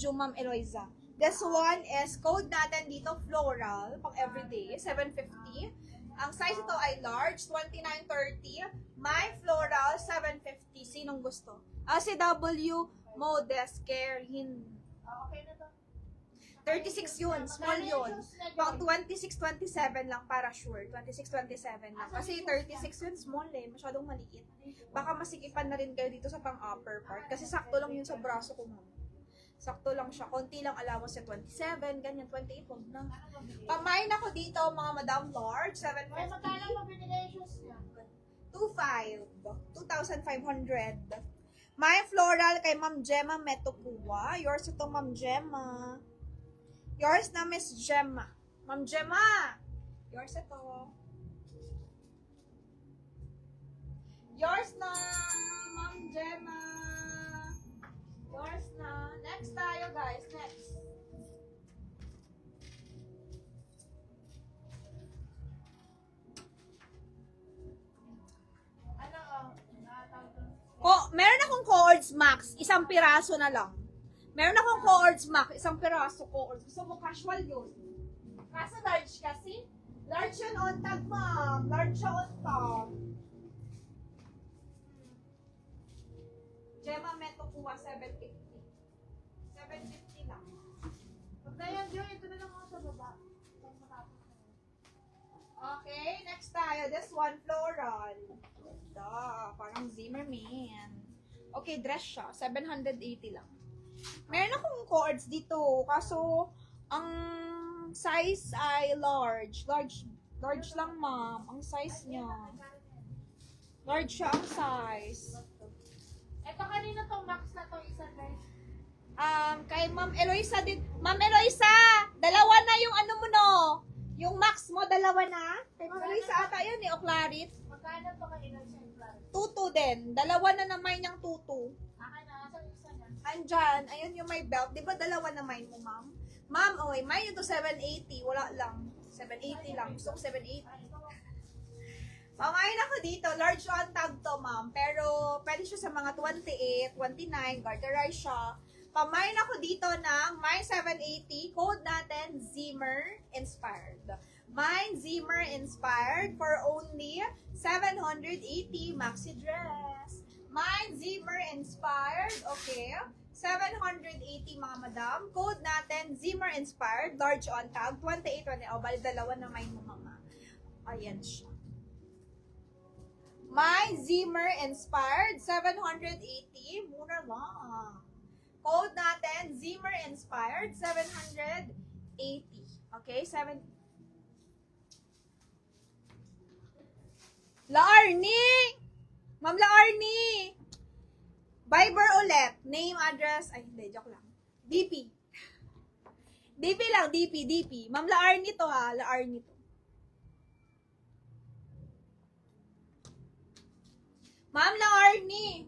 medium, Ma'am Eloisa. This one is code natin dito, floral, pang everyday, 750. Ang size ito ay large, 2930. My floral, 750. Sinong gusto? Si W, modest, care, Okay na to. 36 yun, small yun. Pang 26-27 lang para sure. 26-27 lang. Kasi 36 yun, small eh. Masyadong maliit. Baka masikipan na rin kayo dito sa pang-upper part. Kasi sakto lang yun sa braso ko, ma'am. Sakto lang siya. Konti lang allowance sa 27, ganyan, 28, wag na. Pamain ako dito, mga madam large, 750. May magkano pa binigay yung shoes niya? 2,500. My floral kay Ma'am Gemma Metokua. Yours ito, Ma'am Gemma. Yours na, Miss Gemma. Ma'am Gemma! Yours ito. Yours na, Ma'am Gemma. Yours na. Next tayo, guys. Next. Meron akong Coords Max. Isang piraso na lang. Meron akong Coords Max. Isang piraso Coords. Gusto mo casual yun. Kaso large kasi. Large yun on tag, ma'am. Large siya on tag. Gemma Meto Kuha, 750. 750 lang. Pag na yan, Joy, ito na lang ako sa baba. Okay, next tayo. This one, floral. Ganda. Parang Zimmerman. Okay, dress siya. 780 lang. Meron akong cords dito. Kaso, ang size ay large. Large lang, ma'am. Ang size niya. Large siya ang size. Ito kanina tong max na to isa, guys. Kay Ma'am Eloisa din. Ma'am Eloisa! Dalawa na yung ano mo, no? Yung max mo, dalawa na? Kay Ma'am Eloisa ata yun, eh, o Clarit. Magkano to kanina sa plan? Tutu din. Dalawa na naman niyang tutu. Akin na, sa isa na. Andyan, ayun yung may belt. Di ba dalawa na mine mo, ma'am? Ma'am, okay, mine ito 780. Wala lang. 780 lang. Gusto ko 780. Pamain ako dito. Large on tag to, ma'am. Pero, pwede siya sa mga 28, 29. Garterize siya. Pamain ako dito ng my 780. Code natin, Zimmer Inspired. Mine Zimmer Inspired for only 780 maxi dress. Mine Zimmer Inspired, okay. 780 mga madam. Code natin, Zimmer Inspired. Large on tag, 28, 20. O, bali dalawa na mine mo, mama. Ayan siya. My Zimmer Inspired, 780. Mura lang. Code natin, Zimmer Inspired, 780. Okay, 7... La Arnie! Ma'am La Arnie! Viber ulit. Name, address, ay hindi, joke lang. DP. DP lang, DP. Ma'am La Arnie to ha, La Arnie to. Ma'am La Arnie!